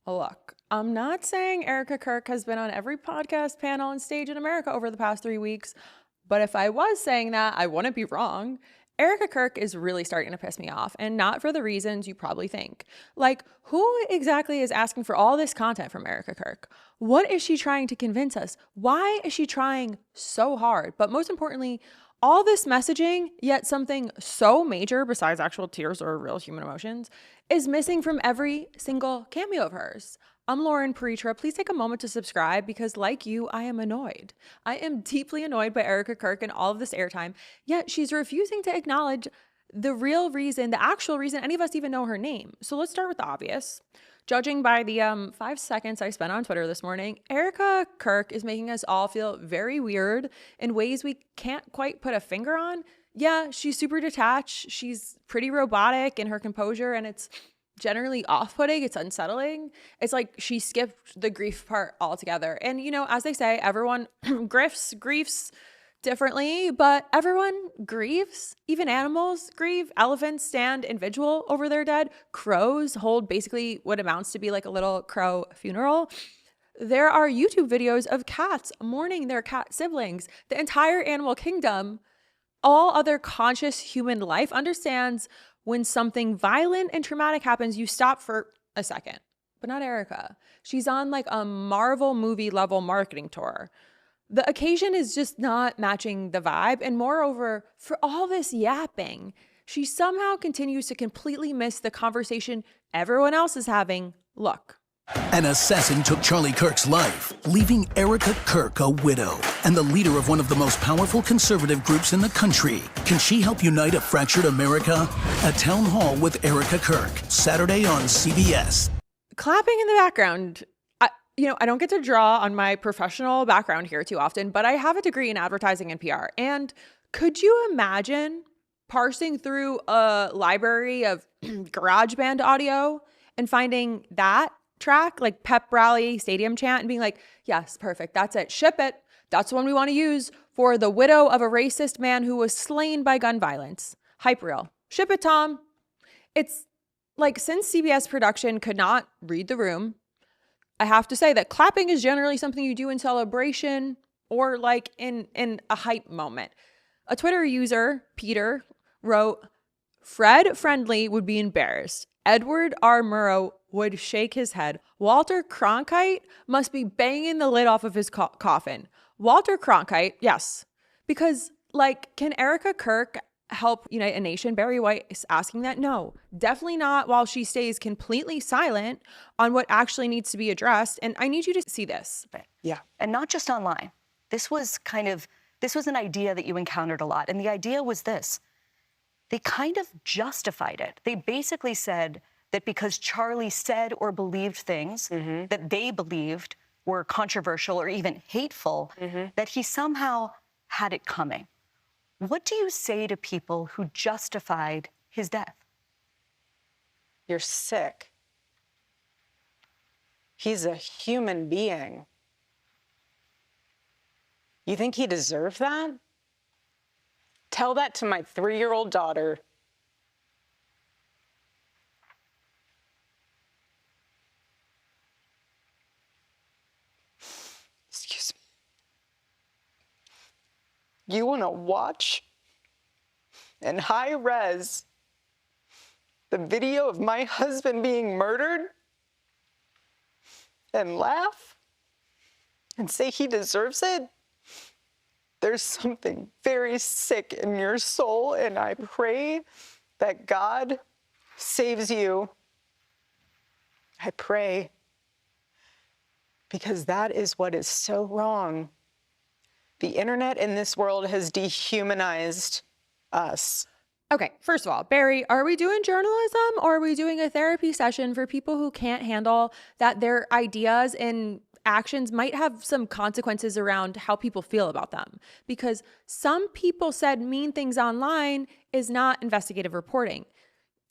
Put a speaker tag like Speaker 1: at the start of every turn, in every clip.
Speaker 1: Look, I'm not saying Erika Kirk has been on every podcast panel and stage in America over the past 3 weeks, but if I was saying that, I wouldn't be wrong. Erika Kirk is really starting to piss me off, and not for the reasons you probably think. Like, who exactly is asking for all this content from Erika Kirk? What is she trying to convince us? Why is she trying so hard? But most importantly, all this messaging, yet something so major besides actual tears or real human emotions, is missing from every single cameo of hers. I'm Lauren Paritra. Please take a moment to subscribe because, like you, I am annoyed. I am deeply annoyed by Erika Kirk and all of this airtime, yet she's refusing to acknowledge the real reason, the actual reason any of us even know her name. So let's start with the obvious. Judging by the 5 seconds I spent on Twitter this morning, Erika Kirk is making us all feel very weird in ways we can't quite put a finger on. Yeah, she's super detached. She's pretty robotic in her composure, and it's generally off-putting. It's unsettling. It's like she skipped the grief part altogether. And, you know, as they say, everyone griefs differently, but everyone grieves. Even animals grieve. Elephants stand in vigil over their dead. Crows hold basically what amounts to be like a little crow funeral. There are YouTube videos of cats mourning their cat siblings. The entire animal kingdom, all other conscious human life understands when something violent and traumatic happens, you stop for a second. But not Erika. She's on like a Marvel movie level marketing tour. The occasion is just not matching the vibe. And moreover, for all this yapping, she somehow continues to completely miss the conversation everyone else is having. Look.
Speaker 2: An assassin took Charlie Kirk's life, leaving Erika Kirk a widow and the leader of one of the most powerful conservative groups in the country. Can she help unite a fractured America? A town hall with Erika Kirk, Saturday on CBS.
Speaker 1: Clapping in the background. I don't get to draw on my professional background here too often, but I have a degree in advertising and PR. And could you imagine parsing through a library of GarageBand audio and finding that track, like pep rally, stadium chant, and being like, yes, perfect, that's it, ship it. That's the one we want to use for the widow of a racist man who was slain by gun violence. Hype reel. Ship it, Tom. It's like, since CBS production could not read the room, I have to say that clapping is generally something you do in celebration or like in a hype moment. A Twitter user, Peter, wrote, Fred Friendly would be embarrassed. Edward R. Murrow would shake his head. Walter Cronkite must be banging the lid off of his coffin. Walter Cronkite, yes. Because, like, can Erika Kirk help unite a nation? Bari Weiss asking that? No, definitely not while she stays completely silent on what actually needs to be addressed. And I need you to see this.
Speaker 3: Yeah. And not just online. This was an idea that you encountered a lot. And the idea was this. They kind of justified it. They basically said that because Charlie said or believed things that they believed were controversial or even hateful, that he somehow had it coming. What do you say to people who justified his death?
Speaker 4: You're sick. He's a human being. You think he deserved that? Tell that to my 3-year-old daughter. Excuse me. You want to watch in high res the video of my husband being murdered and laugh and say he deserves it? There's something very sick in your soul, and I pray that God saves you. I pray, because that is what is so wrong. The internet in this world has dehumanized us.
Speaker 1: Okay, first of all, Bari, are we doing journalism or are we doing a therapy session for people who can't handle that their ideas and actions might have some consequences around how people feel about them? Because some people said mean things online is not investigative reporting.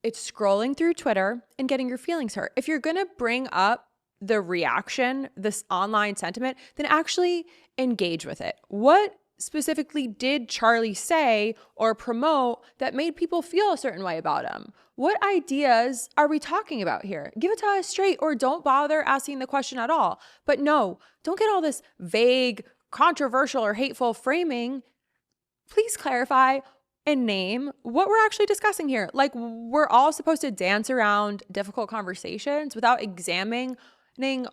Speaker 1: It's scrolling through Twitter and getting your feelings hurt. If you're going to bring up the reaction, this online sentiment, then actually engage with it. What specifically did Charlie say or promote that made people feel a certain way about him? What ideas are we talking about here? Give it to us straight, or don't bother asking the question at all. But no, don't get all this vague, controversial, or hateful framing. Please clarify and name what we're actually discussing here. Like, we're all supposed to dance around difficult conversations without examining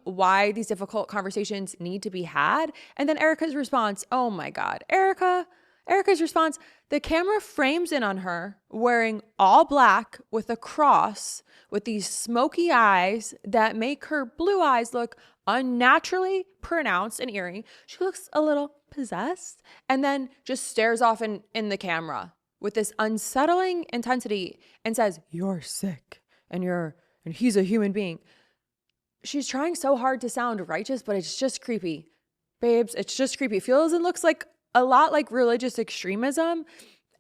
Speaker 1: why these difficult conversations need to be had. And then Erika's response, oh my God, Erika's response, the camera frames in on her wearing all black with a cross with these smoky eyes that make her blue eyes look unnaturally pronounced and eerie. She looks a little possessed and then just stares off in the camera with this unsettling intensity and says, you're sick and he's a human being. She's trying so hard to sound righteous, but it's just creepy. Babes, it's just creepy. It feels and looks like a lot like religious extremism.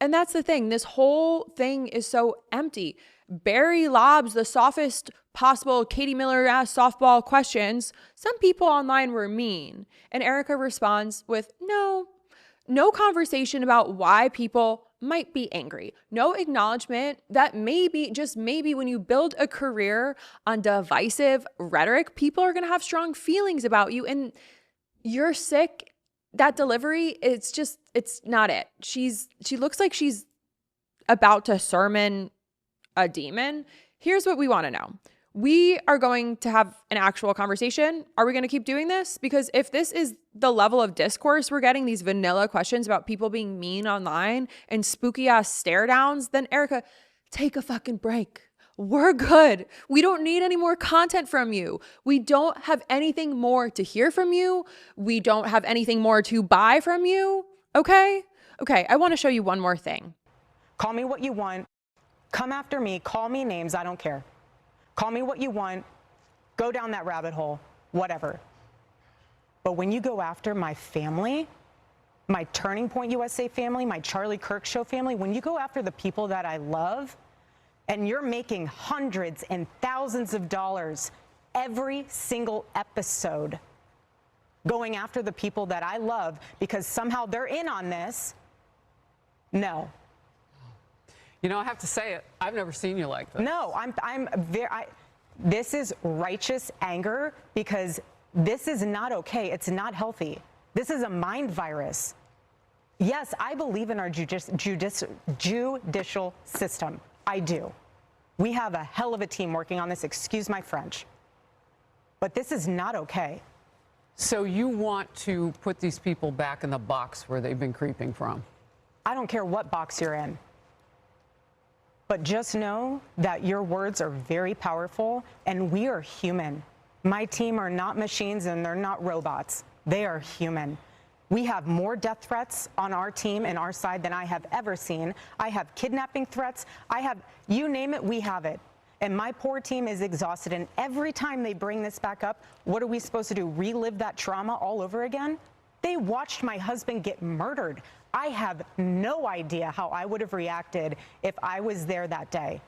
Speaker 1: And that's the thing. This whole thing is so empty. Bari lobs the softest possible Katie Miller-ass softball questions. Some people online were mean. And Erika responds with, no conversation about why people might be angry. No acknowledgement that maybe, just maybe, when you build a career on divisive rhetoric, people are going to have strong feelings about you. And you're sick. That delivery, it's not it. She looks like she's about to sermon a demon. Here's what we want to know. We are going to have an actual conversation. Are we going to keep doing this? Because if this is the level of discourse we're getting, these vanilla questions about people being mean online and spooky ass stare downs, then Erika, take a fucking break. We're good. We don't need any more content from you. We don't have anything more to hear from you. We don't have anything more to buy from you. Okay, I want to show you one more thing.
Speaker 5: Call me what you want. Come after me. Call me names. I don't care. Call me what you want. Go down that rabbit hole. Whatever. But when you go after my family, my Turning Point USA family, my Charlie Kirk Show family, when you go after the people that I love, and you're making hundreds and thousands of dollars every single episode going after the people that I love because somehow they're in on this, no.
Speaker 6: You know, I have to say it. I've never seen you like this.
Speaker 5: No, this is righteous anger because this is not okay. It's not healthy. This is a mind virus. Yes, I believe in our judicial system. I do. We have a hell of a team working on this, excuse my French. But this is not okay.
Speaker 6: So you want to put these people back in the box where they've been creeping from?
Speaker 5: I don't care what box you're in. But just know that your words are very powerful and we are human. My team are not machines and they're not robots. They are human. We have more death threats on our team and our side than I have ever seen. I have kidnapping threats. You name it, we have it. And my poor team is exhausted. And every time they bring this back up, what are we supposed to do? Relive that trauma all over again? They watched my husband get murdered. I have no idea how I would have reacted if I was there that day.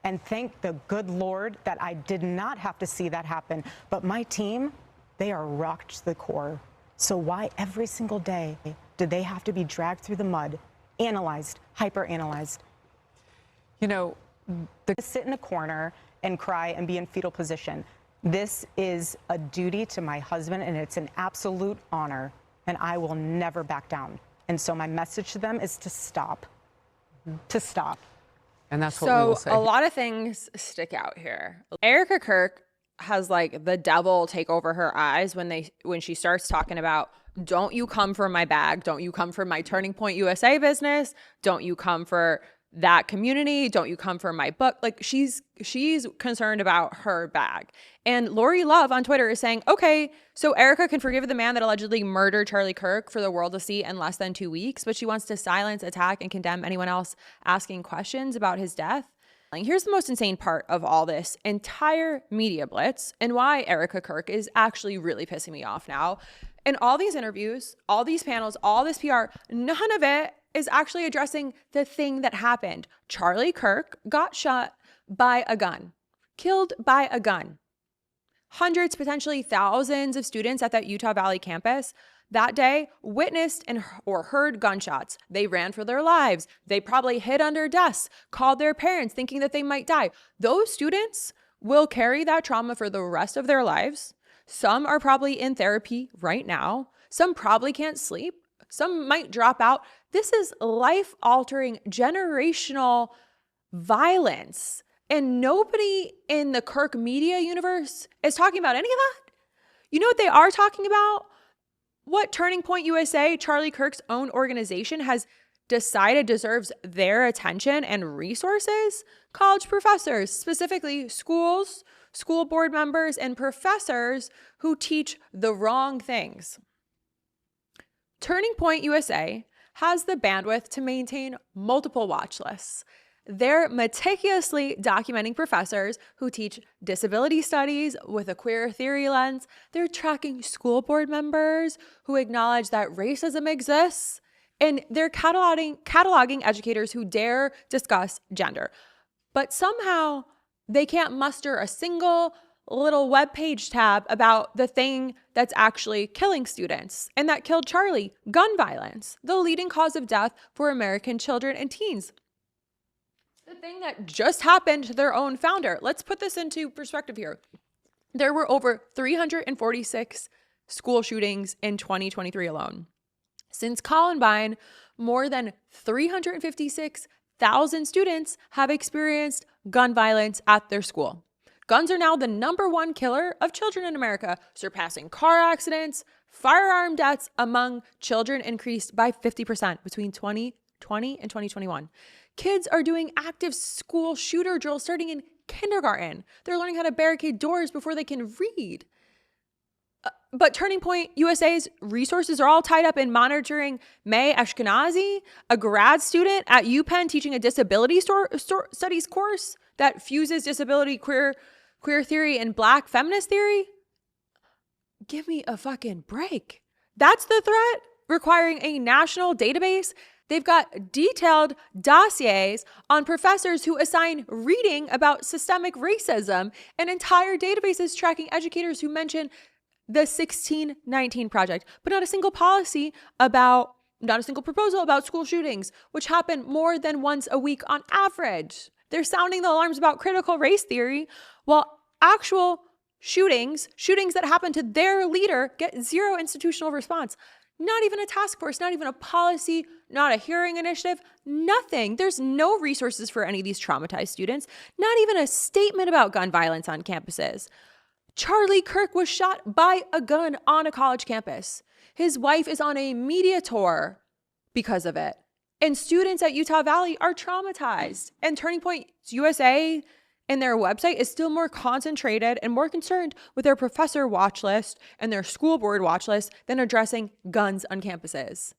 Speaker 5: And thank the good Lord that I did not have to see that happen. But my team, they are rocked to the core. So why every single day do they have to be dragged through the mud, analyzed, hyper-analyzed?
Speaker 6: You know,
Speaker 5: sit in a corner and cry and be in fetal position. This is a duty to my husband, and it's an absolute honor, and I will never back down. And so my message to them is to stop. To stop.
Speaker 6: And that's what we will say.
Speaker 1: So a lot of things stick out here. Erika Kirk has like the devil take over her eyes when she starts talking about, don't you come for my bag, don't you come for my Turning Point USA business, don't you come for that community, don't you come for my book. Like she's concerned about her bag. And Lori Love on Twitter is saying, okay, so Erika can forgive the man that allegedly murdered Charlie Kirk for the world to see in less than 2 weeks, but she wants to silence, attack, and condemn anyone else asking questions about his death. Here's the most insane part of all this entire media blitz and why Erika Kirk is actually really pissing me off now. In all these interviews, all these panels, all this PR, none of it is actually addressing the thing that happened. Charlie Kirk got shot by a gun, killed by a gun. Hundreds, potentially thousands of students at that Utah Valley campus. that day witnessed or heard gunshots. They ran for their lives. They probably hid under desks, called their parents thinking that they might die. Those students will carry that trauma for the rest of their lives. Some are probably in therapy right now. Some probably can't sleep. Some might drop out. This is life-altering, generational violence. And nobody in the Kirk media universe is talking about any of that. You know what they are talking about? What Turning Point USA, Charlie Kirk's own organization, has decided deserves their attention and resources? College professors, specifically schools, school board members, and professors who teach the wrong things. Turning Point USA has the bandwidth to maintain multiple watch lists. They're meticulously documenting professors who teach disability studies with a queer theory lens. They're tracking school board members who acknowledge that racism exists. And they're cataloging educators who dare discuss gender. But somehow they can't muster a single little webpage tab about the thing that's actually killing students and that killed Charlie: gun violence, the leading cause of death for American children and teens. The thing that just happened to their own founder. Let's put this into perspective here. There were over 346 school shootings in 2023 alone. Since Columbine, more than 356,000 students have experienced gun violence at their school. Guns are now the #1 killer of children in America, surpassing car accidents. Firearm deaths among children increased by 50% between 2020 and 2021. Kids are doing active school shooter drills starting in kindergarten. They're learning how to barricade doors before they can read. But Turning Point USA's resources are all tied up in monitoring May Ashkenazi, a grad student at UPenn teaching a disability studies course that fuses disability, queer theory, and Black feminist theory. Give me a fucking break. That's the threat, requiring a national database. They've got detailed dossiers on professors who assign reading about systemic racism and entire databases tracking educators who mention the 1619 Project, but not a single proposal about school shootings, which happen more than once a week on average. They're sounding the alarms about critical race theory, while actual shootings that happen to their leader, get zero institutional response. Not even a task force, not even a policy, not a hearing initiative, nothing. There's no resources for any of these traumatized students, not even a statement about gun violence on campuses. Charlie Kirk was shot by a gun on a college campus. His wife is on a media tour because of it. And students at Utah Valley are traumatized. And Turning Point USA and their website is still more concentrated and more concerned with their professor watch list and their school board watch list than addressing guns on campuses.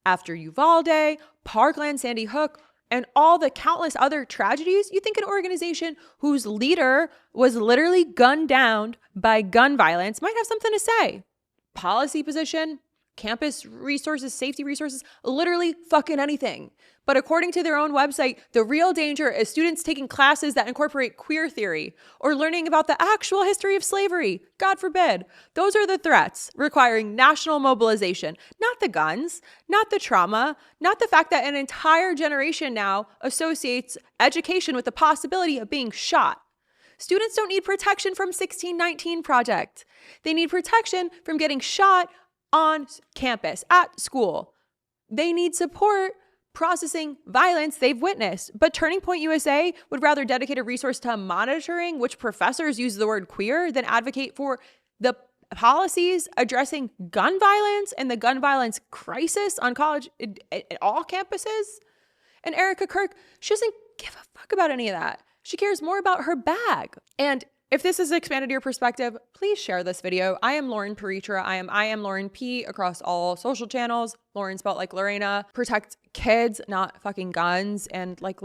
Speaker 1: After Uvalde, Parkland, Sandy Hook, and all the countless other tragedies, you think an organization whose leader was literally gunned down by gun violence might have something to say. Policy position, campus resources, safety resources, literally fucking anything. But according to their own website, the real danger is students taking classes that incorporate queer theory or learning about the actual history of slavery. God forbid. Those are the threats requiring national mobilization, not the guns, not the trauma, not the fact that an entire generation now associates education with the possibility of being shot. Students don't need protection from 1619 Project. They need protection from getting shot on campus, at school. They need support processing violence they've witnessed. But Turning Point USA would rather dedicate a resource to monitoring which professors use the word queer than advocate for the policies addressing gun violence and the gun violence crisis on college at all campuses. And Erika Kirk, she doesn't give a fuck about any of that. She cares more about her bag. And if this has expanded your perspective, please share this video. I am Lauren Paritra. I am Lauren P across all social channels. Lauren spelled like Lorena. Protect kids, not fucking guns. And let's